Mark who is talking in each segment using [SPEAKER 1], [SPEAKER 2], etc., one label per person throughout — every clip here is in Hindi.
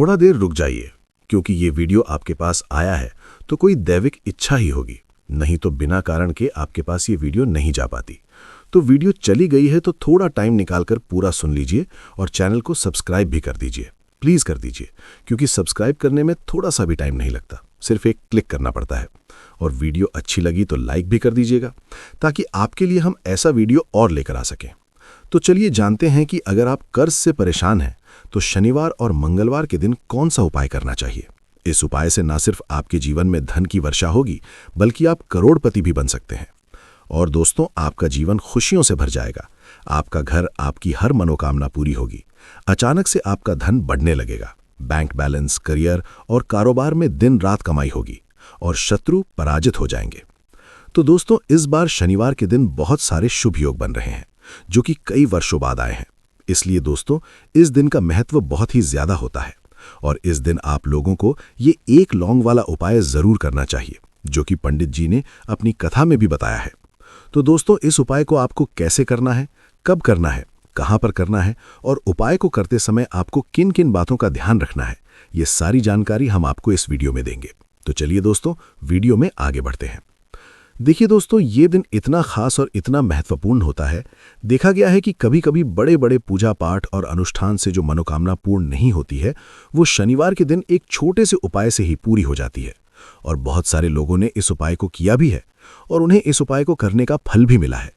[SPEAKER 1] थोड़ा देर रुक जाइए, क्योंकि ये वीडियो आपके पास आया है तो कोई दैविक इच्छा ही होगी, नहीं तो बिना कारण के आपके पास ये वीडियो नहीं जा पाती। तो वीडियो चली गई है तो थोड़ा टाइम निकालकर पूरा सुन लीजिए और चैनल को सब्सक्राइब भी कर दीजिए, प्लीज़ कर दीजिए, क्योंकि सब्सक्राइब करने में थोड़ा सा भी टाइम नहीं लगता, सिर्फ एक क्लिक करना पड़ता है। और वीडियो अच्छी लगी तो लाइक भी कर दीजिएगा, ताकि आपके लिए हम ऐसा वीडियो और लेकर आ सकें। तो चलिए जानते हैं कि अगर आप कर्ज से परेशान हैं तो शनिवार और मंगलवार के दिन कौन सा उपाय करना चाहिए। इस उपाय से न सिर्फ आपके जीवन में धन की वर्षा होगी, बल्कि आप करोड़पति भी बन सकते हैं। और दोस्तों, आपका जीवन खुशियों से भर जाएगा, आपका घर, आपकी हर मनोकामना पूरी होगी। अचानक से आपका धन बढ़ने लगेगा, बैंक बैलेंस, करियर और कारोबार में दिन रात कमाई होगी और शत्रु पराजित हो जाएंगे। तो दोस्तों, इस बार शनिवार के दिन बहुत सारे शुभ योग बन रहे हैं, जो कि कई वर्षों बाद आए हैं। इसलिए दोस्तों, इस दिन का महत्व बहुत ही ज्यादा होता है और इस दिन आप लोगों को ये एक लौंग वाला उपाय जरूर करना चाहिए, जो कि पंडित जी ने अपनी कथा में भी बताया है। तो दोस्तों, इस उपाय को आपको कैसे करना है, कब करना है, कहां पर करना है और उपाय को करते समय आपको किन किन बातों का ध्यान रखना है, ये सारी जानकारी हम आपको इस वीडियो में देंगे। तो चलिए दोस्तों, वीडियो में आगे बढ़ते हैं। देखिए दोस्तों, ये दिन इतना खास और इतना महत्वपूर्ण होता है। देखा गया है कि कभी कभी बड़े बड़े पूजा पाठ और अनुष्ठान से जो मनोकामना पूर्ण नहीं होती है, वो शनिवार के दिन एक छोटे से उपाय से ही पूरी हो जाती है। और बहुत सारे लोगों ने इस उपाय को किया भी है और उन्हें इस उपाय को करने का फल भी मिला है।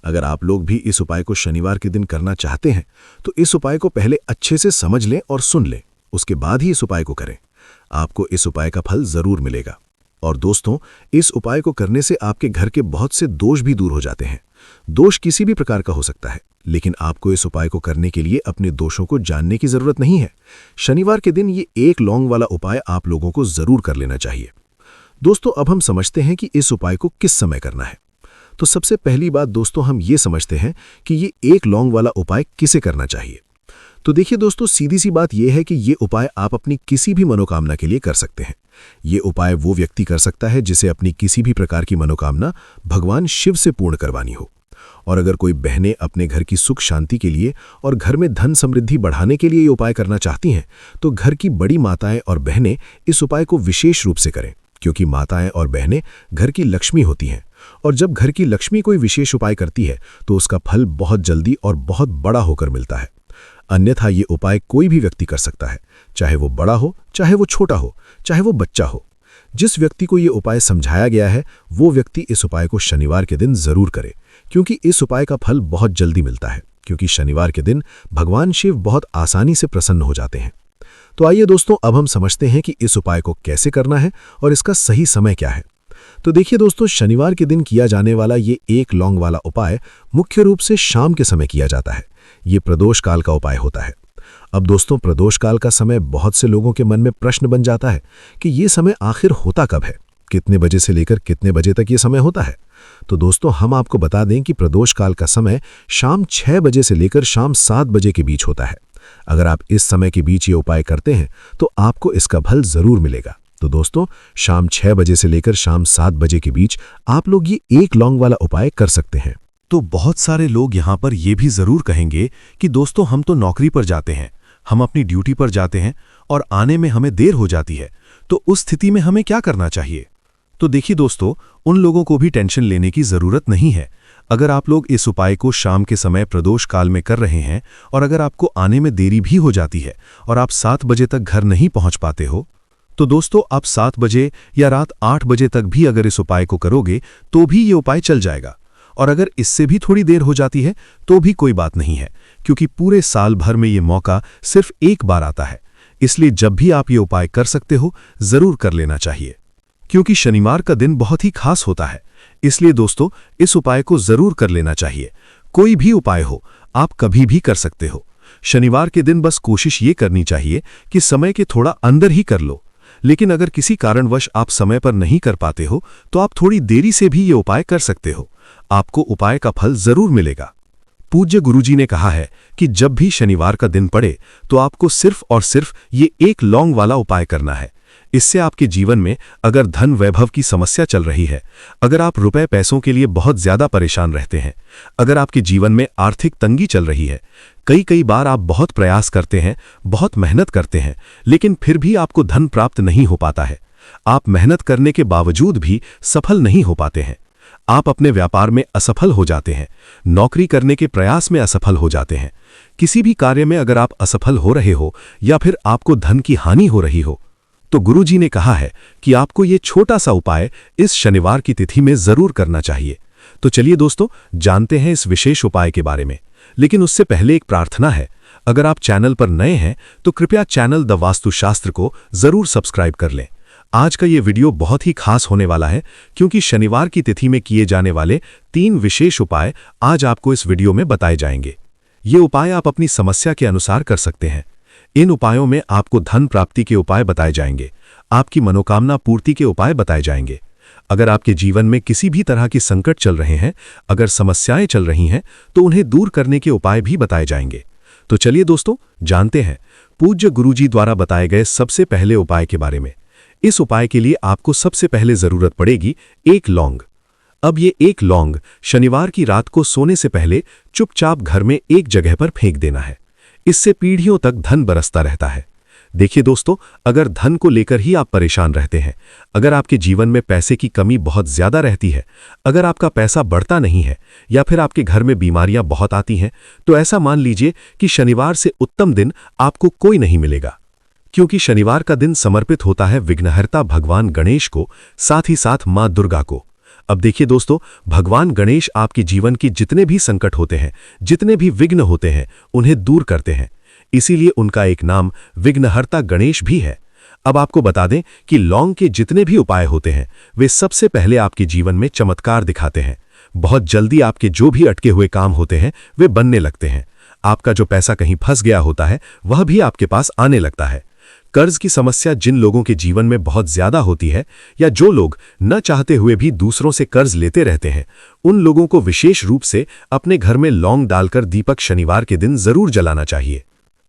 [SPEAKER 1] अगर आप लोग भी इस उपाय को शनिवार के दिन करना चाहते हैं तो इस उपाय को पहले अच्छे से समझ लें और सुन लें, उसके बाद ही इस उपाय को करें। आपको इस उपाय का फल जरूर मिलेगा। और दोस्तों, इस उपाय को करने से आपके घर के बहुत से दोष भी दूर हो जाते हैं। दोष किसी भी प्रकार का हो सकता है, लेकिन आपको इस उपाय को करने के लिए अपने दोषों को जानने की जरूरत नहीं है। शनिवार के दिन ये एक लौंग वाला उपाय आप लोगों को जरूर कर लेना चाहिए। दोस्तों, अब हम समझते हैं कि इस उपाय को किस समय करना है। तो सबसे पहली बात दोस्तों, हम ये समझते हैं कि ये एक लौंग वाला उपाय किसे करना चाहिए। तो देखिए दोस्तों, सीधी सी बात यह है कि ये उपाय आप अपनी किसी भी मनोकामना के लिए कर सकते हैं। ये उपाय वो व्यक्ति कर सकता है जिसे अपनी किसी भी प्रकार की मनोकामना भगवान शिव से पूर्ण करवानी हो। और अगर कोई बहनें अपने घर की सुख शांति के लिए और घर में धन समृद्धि बढ़ाने के लिए ये उपाय करना चाहती हैं, तो घर की बड़ी माताएं और बहनें इस उपाय को विशेष रूप से करें, क्योंकि माताएं और बहनें घर की लक्ष्मी होती हैं। और जब घर की लक्ष्मी कोई विशेष उपाय करती है तो उसका फल बहुत जल्दी और बहुत बड़ा होकर मिलता है। अन्यथा ये उपाय कोई भी व्यक्ति कर सकता है, चाहे वो बड़ा हो, चाहे वो छोटा हो, चाहे वो बच्चा हो। जिस व्यक्ति को ये उपाय समझाया गया है, वो व्यक्ति इस उपाय को शनिवार के दिन जरूर करे, क्योंकि इस उपाय का फल बहुत जल्दी मिलता है, क्योंकि शनिवार के दिन भगवान शिव बहुत आसानी से प्रसन्न हो जाते हैं। तो आइए दोस्तों, अब हम समझते हैं कि इस उपाय को कैसे करना है और इसका सही समय क्या है। तो देखिए दोस्तों, शनिवार के दिन किया जाने वाला ये एक लौंग वाला उपाय मुख्य रूप से शाम के समय किया जाता है। ये प्रदोष काल का उपाय होता है। अब दोस्तों, प्रदोष काल का समय बहुत से लोगों के मन में प्रश्न बन जाता है कि ये समय आखिर होता कब है, कितने बजे से लेकर कितने बजे तक ये समय होता है। तो दोस्तों, हम आपको बता दें कि प्रदोष काल का समय शाम 6 बजे से लेकर शाम 7 बजे के बीच होता है। अगर आप इस समय के बीच ये उपाय करते हैं तो आपको इसका फल जरूर मिलेगा। तो दोस्तों, शाम 6 बजे से लेकर शाम 7 बजे के बीच आप लोग ये एक लौंग वाला उपाय कर सकते हैं।
[SPEAKER 2] तो बहुत सारे लोग यहाँ पर ये भी जरूर कहेंगे कि दोस्तों, हम तो नौकरी पर जाते हैं, हम अपनी ड्यूटी पर जाते हैं और आने में हमें देर हो जाती है, तो उस स्थिति में हमें क्या करना चाहिए। तो देखिए दोस्तों, उन लोगों को भी टेंशन लेने की जरूरत नहीं है। अगर आप लोग इस उपाय को शाम के समय प्रदोष काल में कर रहे हैं और अगर आपको आने में देरी भी हो जाती है और आप 7 बजे तक घर नहीं पहुंच पाते हो, तो दोस्तों, आप 7 बजे या रात 8 बजे तक भी अगर इस उपाय को करोगे तो भी ये उपाय चल जाएगा। और अगर इससे भी थोड़ी देर हो जाती है तो भी कोई बात नहीं है, क्योंकि पूरे साल भर में ये मौका सिर्फ एक बार आता है। इसलिए जब भी आप ये उपाय कर सकते हो, जरूर कर लेना चाहिए, क्योंकि शनिवार का दिन बहुत ही खास होता है। इसलिए दोस्तों, इस उपाय को जरूर कर लेना चाहिए। कोई भी उपाय हो, आप कभी भी कर सकते हो। शनिवार के दिन बस कोशिश ये करनी चाहिए कि समय के थोड़ा अंदर ही कर लो। लेकिन अगर किसी कारणवश आप समय पर नहीं कर पाते हो तो आप थोड़ी देरी से भी ये उपाय कर सकते हो। आपको उपाय का फल जरूर मिलेगा। पूज्य गुरुजी ने कहा है कि जब भी शनिवार का दिन पड़े तो आपको सिर्फ और सिर्फ ये एक लौंग वाला उपाय करना है। इससे आपके जीवन में अगर धन वैभव की समस्या चल रही है, अगर आप रुपए पैसों के लिए बहुत ज्यादा परेशान रहते हैं, अगर आपके जीवन में आर्थिक तंगी चल रही है, कई कई बार आप बहुत प्रयास करते हैं, बहुत मेहनत करते हैं, लेकिन फिर भी आपको धन प्राप्त नहीं हो पाता है। आप मेहनत करने के बावजूद भी सफल नहीं हो पाते हैं। आप अपने व्यापार में असफल हो जाते हैं, नौकरी करने के प्रयास में असफल हो जाते हैं। किसी भी कार्य में अगर आप असफल हो रहे हो या फिर आपको धन की हानि हो रही हो, तो गुरुजी ने कहा है कि आपको ये छोटा सा उपाय इस शनिवार की तिथि में जरूर करना चाहिए। तो चलिए दोस्तों, जानते हैं इस विशेष उपाय के बारे में। लेकिन उससे पहले एक प्रार्थना है। अगर आप चैनल पर नए हैं तो कृपया चैनल द वास्तुशास्त्र को जरूर सब्सक्राइब कर लें। आज का ये वीडियो बहुत ही खास होने वाला है, क्योंकि शनिवार की तिथि में किए जाने वाले 3 विशेष उपाय आज आपको इस वीडियो में बताए जाएंगे। ये उपाय आप अपनी समस्या के अनुसार कर सकते हैं। इन उपायों में आपको धन प्राप्ति के उपाय बताए जाएंगे, आपकी मनोकामना पूर्ति के उपाय बताए जाएंगे। अगर आपके जीवन में किसी भी तरह की संकट चल रहे हैं, अगर समस्याएं चल रही हैं, तो उन्हें दूर करने के उपाय भी बताए जाएंगे। तो चलिए दोस्तों, जानते हैं पूज्य गुरुजी द्वारा बताए गए सबसे पहले उपाय के बारे में। इस उपाय के लिए आपको सबसे पहले जरूरत पड़ेगी एक लौंग। अब ये एक लौंग शनिवार की रात को सोने से पहले चुपचाप घर में एक जगह पर फेंक देना है। इससे पीढ़ियों तक धन बरसता रहता है। देखिए दोस्तों, अगर धन को लेकर ही आप परेशान रहते हैं, अगर आपके जीवन में पैसे की कमी बहुत ज्यादा रहती है, अगर आपका पैसा बढ़ता नहीं है या फिर आपके घर में बीमारियां बहुत आती हैं, तो ऐसा मान लीजिए कि शनिवार से उत्तम दिन आपको कोई नहीं मिलेगा। क्योंकि शनिवार का दिन समर्पित होता है विघ्नहर्ता भगवान गणेश को, साथ ही साथ मां दुर्गा को। अब देखिए दोस्तों, भगवान गणेश आपके जीवन की जितने भी संकट होते हैं, जितने भी विघ्न होते हैं, उन्हें दूर करते हैं। इसीलिए उनका एक नाम विघ्नहर्ता गणेश भी है। अब आपको बता दें कि लौंग के जितने भी उपाय होते हैं, वे सबसे पहले आपके जीवन में चमत्कार दिखाते हैं। बहुत जल्दी आपके जो भी अटके हुए काम होते हैं, वे बनने लगते हैं। आपका जो पैसा कहीं फंस गया होता है, वह भी आपके पास आने लगता है। कर्ज की समस्या जिन लोगों के जीवन में बहुत ज्यादा होती है, या जो लोग न चाहते हुए भी दूसरों से कर्ज लेते रहते हैं, उन लोगों को विशेष रूप से अपने घर में लौंग डालकर दीपक शनिवार के दिन जरूर जलाना चाहिए।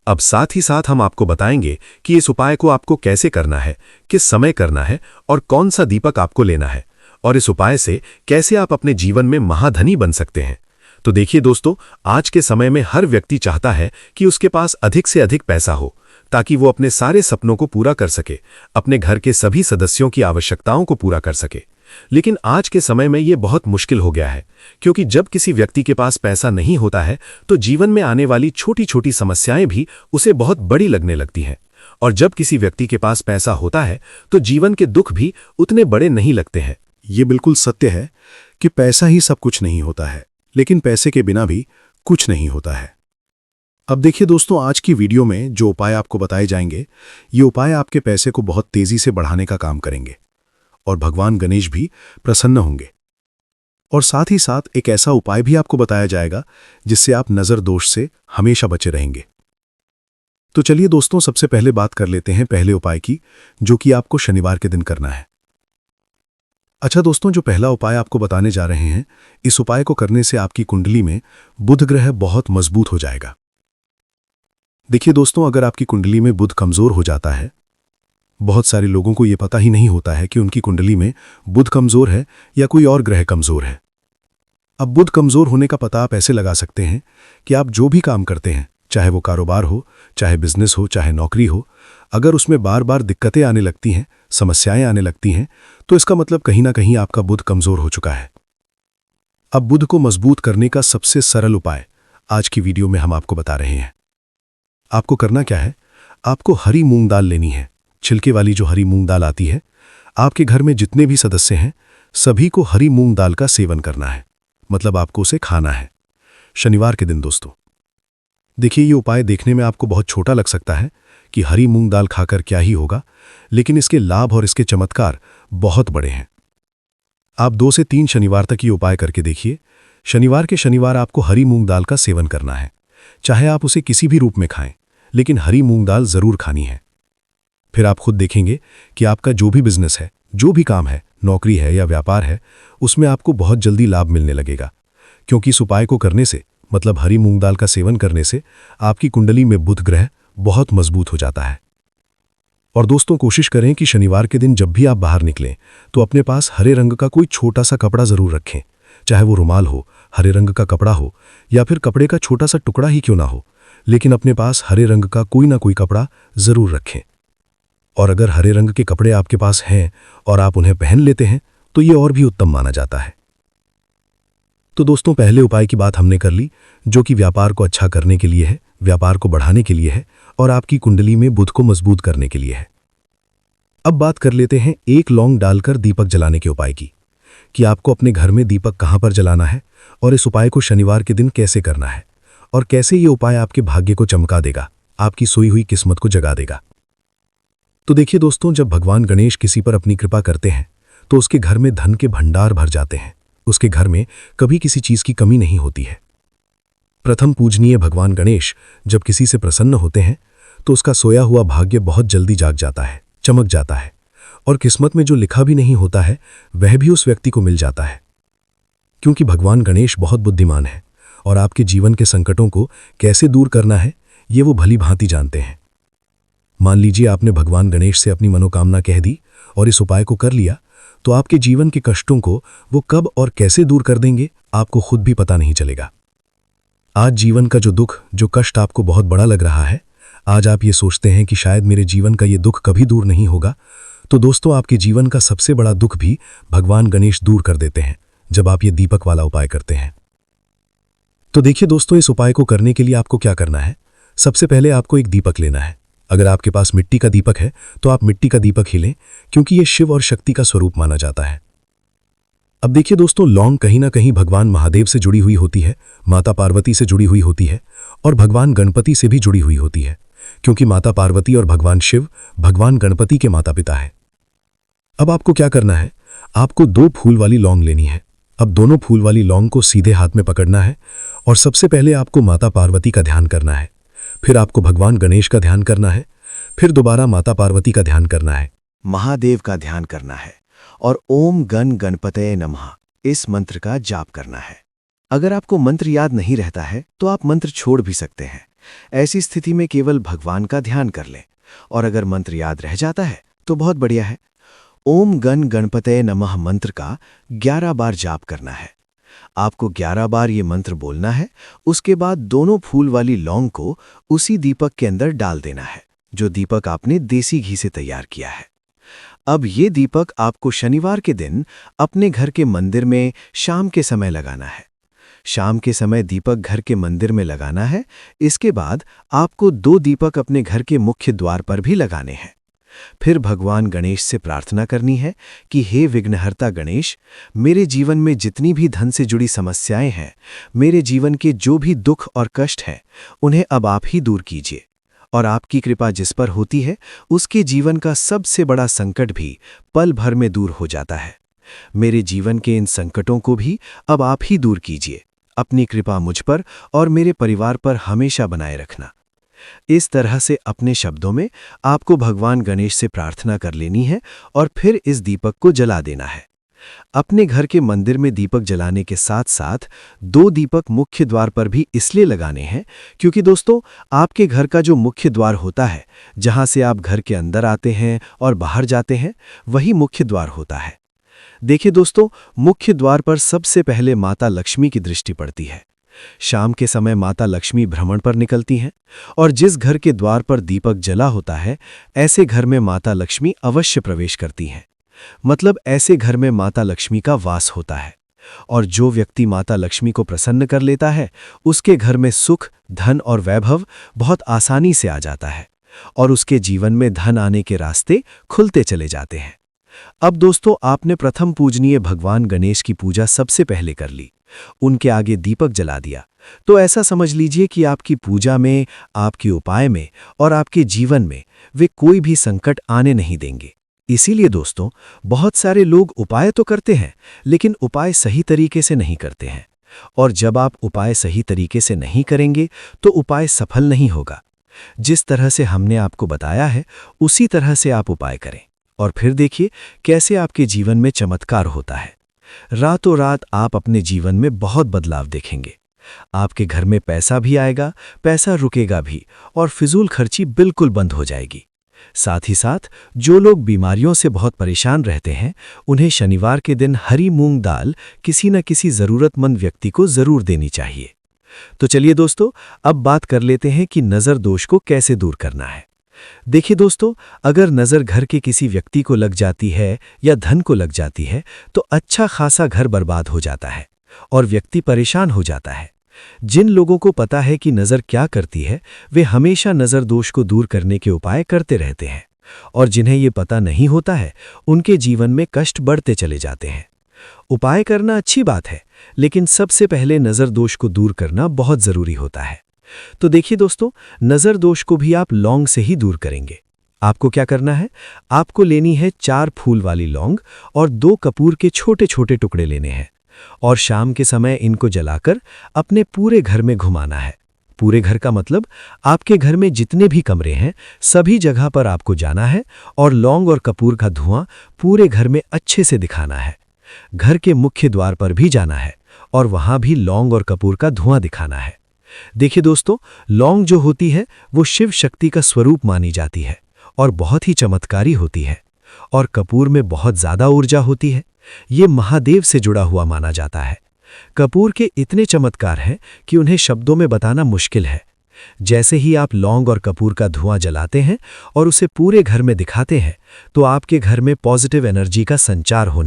[SPEAKER 2] अब साथ ही साथ हम आपको बताएंगे कि इस उपाय को आपको कैसे करना है, किस समय करना है और कौन सा दीपक आपको लेना है, और इस उपाय से कैसे आप अपने जीवन में महाधनी बन सकते हैं। तो देखिए दोस्तों, आज के समय में हर व्यक्ति चाहता है कि उसके पास अधिक से अधिक पैसा हो, ताकि वो अपने सारे सपनों को पूरा कर सके, अपने घर के सभी सदस्यों की आवश्यकताओं को पूरा कर सके। लेकिन आज के समय में ये बहुत मुश्किल हो गया है, क्योंकि जब किसी व्यक्ति के पास पैसा नहीं होता है, तो जीवन में आने वाली छोटी छोटी समस्याएं भी उसे बहुत बड़ी लगने लगती हैं। और जब किसी व्यक्ति के पास पैसा होता है, तो जीवन के दुख भी उतने बड़े नहीं लगते हैं।
[SPEAKER 1] ये बिल्कुल सत्य है कि पैसा ही सब कुछ नहीं होता है, लेकिन पैसे के बिना भी कुछ नहीं होता है। अब देखिए दोस्तों, आज की वीडियो में जो उपाय आपको बताए जाएंगे, ये उपाय आपके पैसे को बहुत तेजी से बढ़ाने का काम करेंगे और भगवान गणेश भी प्रसन्न होंगे। और साथ ही साथ एक ऐसा उपाय भी आपको बताया जाएगा जिससे आप नजर दोष से हमेशा बचे रहेंगे। तो चलिए दोस्तों, सबसे पहले बात कर लेते हैं पहले उपाय की, जो कि आपको शनिवार के दिन करना है। अच्छा दोस्तों, जो पहला उपाय आपको बताने जा रहे हैं, इस उपाय को करने से आपकी कुंडली में बुध ग्रह बहुत मजबूत हो जाएगा। देखिए दोस्तों, अगर आपकी कुंडली में बुध कमजोर हो जाता है, बहुत सारे लोगों को यह पता ही नहीं होता है कि उनकी कुंडली में बुध कमजोर है या कोई और ग्रह कमजोर है। अब बुध कमजोर होने का पता आप ऐसे लगा सकते हैं कि आप जो भी काम करते हैं, चाहे वो कारोबार हो, चाहे बिजनेस हो, चाहे नौकरी हो, अगर उसमें बार बार दिक्कतें आने लगती हैं, समस्याएं आने लगती हैं, तो इसका मतलब कहीं ना कहीं आपका बुध कमजोर हो चुका है। अब बुध को मजबूत करने का सबसे सरल उपाय आज की वीडियो में हम आपको बता रहे हैं। आपको करना क्या है, आपको हरी मूंग दाल लेनी है। छिलके वाली जो हरी मूंग दाल आती है, आपके घर में जितने भी सदस्य हैं, सभी को हरी मूंग दाल का सेवन करना है, मतलब आपको उसे खाना है शनिवार के दिन। दोस्तों देखिए, ये उपाय देखने में आपको बहुत छोटा लग सकता है कि हरी मूंग दाल खाकर क्या ही होगा, लेकिन इसके लाभ और इसके चमत्कार बहुत बड़े हैं। आप 2 से 3 शनिवार तक ये उपाय करके देखिए। शनिवार के शनिवार आपको हरी मूंग दाल का सेवन करना है, चाहे आप उसे किसी भी रूप में खाएं, लेकिन हरी मूंग दाल जरूर खानी है। फिर आप खुद देखेंगे कि आपका जो भी बिजनेस है, जो भी काम है, नौकरी है या व्यापार है, उसमें आपको बहुत जल्दी लाभ मिलने लगेगा। क्योंकि इस उपाय को करने से, मतलब हरी मूंग दाल का सेवन करने से, आपकी कुंडली में बुध ग्रह बहुत मजबूत हो जाता है। और दोस्तों, कोशिश करें कि शनिवार के दिन जब भी आप बाहर निकलें, तो अपने पास हरे रंग का कोई छोटा सा कपड़ा जरूर रखें, चाहे वो रुमाल हो, हरे रंग का कपड़ा हो, या फिर कपड़े का छोटा सा टुकड़ा ही क्यों ना हो,
[SPEAKER 2] लेकिन अपने पास हरे रंग का कोई ना कोई कपड़ा जरूर रखें। और अगर हरे रंग के कपड़े आपके पास हैं और आप उन्हें पहन लेते हैं तो ये और भी उत्तम माना जाता है। तो दोस्तों, पहले उपाय की बात हमने कर ली, जो कि व्यापार को अच्छा करने के लिए है, व्यापार को बढ़ाने के लिए है और आपकी कुंडली में बुध को मजबूत करने के लिए है। अब बात कर लेते हैं एक लौंग डालकर दीपक जलाने के उपाय की, कि आपको अपने घर में दीपक कहां पर जलाना है और इस उपाय को शनिवार के दिन कैसे करना है और कैसे ये उपाय आपके भाग्य को चमका देगा, आपकी सोई हुई किस्मत को जगा देगा। तो देखिए दोस्तों, जब भगवान गणेश किसी पर अपनी कृपा करते हैं तो उसके घर में धन के भंडार भर जाते हैं, उसके घर में कभी किसी चीज की कमी नहीं होती है। प्रथम पूजनीय भगवान गणेश जब किसी से प्रसन्न होते हैं तो उसका सोया हुआ भाग्य बहुत जल्दी जाग जाता है, चमक जाता है और किस्मत में जो लिखा भी नहीं होता है वह भी उस व्यक्ति को मिल जाता है। क्योंकि भगवान गणेश बहुत बुद्धिमान है और आपके जीवन के संकटों को कैसे दूर करना है ये वो भली भांति जानते हैं। मान लीजिए आपने भगवान गणेश से अपनी मनोकामना कह दी और इस उपाय को कर लिया, तो आपके जीवन के कष्टों को वो कब और कैसे दूर कर देंगे आपको खुद भी पता नहीं चलेगा। आज जीवन का जो दुख, जो कष्ट आपको बहुत बड़ा लग रहा है, आज आप ये सोचते हैं कि शायद मेरे जीवन का ये दुख कभी दूर नहीं होगा, तो दोस्तों आपके जीवन का सबसे बड़ा दुख भी भगवान गणेश दूर कर देते हैं जब आप ये दीपक वाला उपाय करते हैं। तो देखिए दोस्तों, इस उपाय को करने के लिए आपको क्या करना है। सबसे पहले आपको एक दीपक लेना है। अगर आपके पास मिट्टी का दीपक है तो आप मिट्टी का दीपक ही लें, क्योंकि ये शिव और शक्ति का स्वरूप माना जाता है। अब देखिए दोस्तों, लौंग कहीं ना कहीं भगवान महादेव से जुड़ी हुई होती है, माता पार्वती से जुड़ी हुई होती है और भगवान गणपति से भी जुड़ी हुई होती है, क्योंकि माता पार्वती और भगवान शिव भगवान गणपति के माता पिता है। अब आपको क्या करना है, आपको 2 फूल वाली लौंग लेनी है। अब दोनों फूल वाली लौंग को सीधे हाथ में पकड़ना है और सबसे पहले आपको माता पार्वती का ध्यान करना है, फिर आपको भगवान गणेश का ध्यान करना है, फिर दोबारा माता पार्वती का ध्यान करना है,
[SPEAKER 1] महादेव का ध्यान करना है और ओम गण गणपतये नमः इस मंत्र का जाप करना है। अगर आपको मंत्र याद नहीं रहता है तो आप मंत्र छोड़ भी सकते हैं। ऐसी स्थिति में केवल भगवान का ध्यान कर लें और अगर मंत्र याद रह जाता है तो बहुत बढ़िया है। ओम गण गणपतये नमः मंत्र का 11 बार जाप करना है। आपको 11 बार ये मंत्र बोलना है। उसके बाद दोनों फूल वाली लौंग को उसी दीपक के अंदर डाल देना है, जो दीपक आपने देसी घी से तैयार किया है। अब ये दीपक आपको शनिवार के दिन अपने घर के मंदिर में शाम के समय लगाना है। शाम के समय दीपक घर के मंदिर में लगाना है। इसके बाद आपको 2 दीपक अपने घर के मुख्य द्वार पर भी लगाने हैं। फिर भगवान गणेश से प्रार्थना करनी है कि हे विघ्नहर्ता गणेश, मेरे जीवन में जितनी भी धन से जुड़ी समस्याएं हैं, मेरे जीवन के जो भी दुख और कष्ट हैं, उन्हें अब आप ही दूर कीजिए और आपकी कृपा जिस पर होती है उसके जीवन का सबसे बड़ा संकट भी पल भर में दूर हो जाता है। मेरे जीवन के इन संकटों को भी अब आप ही दूर कीजिए। अपनी कृपा मुझ पर और मेरे परिवार पर हमेशा बनाए रखना। इस तरह से अपने शब्दों में आपको भगवान गणेश से प्रार्थना कर लेनी है और फिर इस दीपक को जला देना है। अपने घर के मंदिर में दीपक जलाने के साथ साथ 2 दीपक मुख्य द्वार पर भी इसलिए लगाने हैं क्योंकि दोस्तों, आपके घर का जो मुख्य द्वार होता है, जहां से आप घर के अंदर आते हैं और बाहर जाते हैं, वही मुख्य द्वार होता है। देखिए दोस्तों, मुख्य द्वार पर सबसे पहले माता लक्ष्मी की दृष्टि पड़ती है। शाम के समय माता लक्ष्मी भ्रमण पर निकलती हैं और जिस घर के द्वार पर दीपक जला होता है, ऐसे घर में माता लक्ष्मी अवश्य प्रवेश करती हैं। मतलब ऐसे घर में माता लक्ष्मी का वास होता है और जो व्यक्ति माता लक्ष्मी को प्रसन्न कर लेता है, उसके घर में सुख, धन और वैभव बहुत आसानी से आ जाता है और उसके जीवन में धन आने के रास्ते खुलते चले जाते हैं। अब दोस्तों, आपने प्रथम पूजनीय भगवान गणेश की पूजा सबसे पहले कर ली, उनके आगे दीपक जला दिया, तो ऐसा समझ लीजिए कि आपकी पूजा में, आपके उपाय में और आपके जीवन में वे कोई भी संकट आने नहीं देंगे। इसीलिए दोस्तों, बहुत सारे लोग उपाय तो करते हैं, लेकिन उपाय सही तरीके से नहीं करते हैं और जब आप उपाय सही तरीके से नहीं करेंगे तो उपाय सफल नहीं होगा। जिस तरह से हमने आपको बताया है, उसी तरह से आप उपाय करें और फिर देखिए कैसे आपके जीवन में चमत्कार होता है। रातों रात आप अपने जीवन में बहुत बदलाव देखेंगे। आपके घर में पैसा भी आएगा, पैसा रुकेगा भी और फिजूल खर्ची बिल्कुल बंद हो जाएगी। साथ ही साथ जो लोग बीमारियों से बहुत परेशान रहते हैं, उन्हें शनिवार के दिन हरी मूंग दाल किसी न किसी जरूरतमंद व्यक्ति को जरूर देनी चाहिए।
[SPEAKER 3] तो चलिए दोस्तों, अब बात कर लेते हैं कि नज़र दोष को कैसे दूर करना है। देखिए दोस्तों, अगर नज़र घर के किसी व्यक्ति को लग जाती है या धन को लग जाती है तो अच्छा खासा घर बर्बाद हो जाता है और व्यक्ति परेशान हो जाता है। जिन लोगों को पता है कि नज़र क्या करती है, वे हमेशा नज़र दोष को दूर करने के उपाय करते रहते हैं, और जिन्हें ये पता नहीं होता है, उनके जीवन में कष्ट बढ़ते चले जाते हैं। उपाय करना अच्छी बात है, लेकिन सबसे पहले नज़र दोष को दूर करना बहुत ज़रूरी होता है। तो देखिए दोस्तों, नज़र दोष को भी आप लौंग से ही दूर करेंगे। आपको क्या करना है? आपको लेनी है 4 फूल वाली लौंग और 2 कपूर के छोटे छोटे टुकड़े लेने हैं, और शाम के समय इनको जलाकर अपने पूरे घर में घुमाना है। पूरे घर का मतलब आपके घर में जितने भी कमरे हैं, सभी जगह पर आपको जाना है और लौंग और कपूर का धुआं पूरे घर में अच्छे से दिखाना है। घर के मुख्य द्वार पर भी जाना है और वहां भी लौंग और कपूर का धुआं दिखाना है। देखिए दोस्तों, लौंग जो होती है वो शिव शक्ति का स्वरूप मानी जाती है और बहुत ही चमत्कारी होती है, और कपूर में बहुत ज्यादा ऊर्जा होती है। ये महादेव से जुड़ा हुआ माना जाता है। कपूर के इतने चमत्कार हैं कि उन्हें शब्दों में बताना मुश्किल है। जैसे ही आप लौंग और कपूर का धुआं जलाते हैं और उसे पूरे घर में दिखाते हैं, तो आपके घर में पॉजिटिव एनर्जी का संचार होने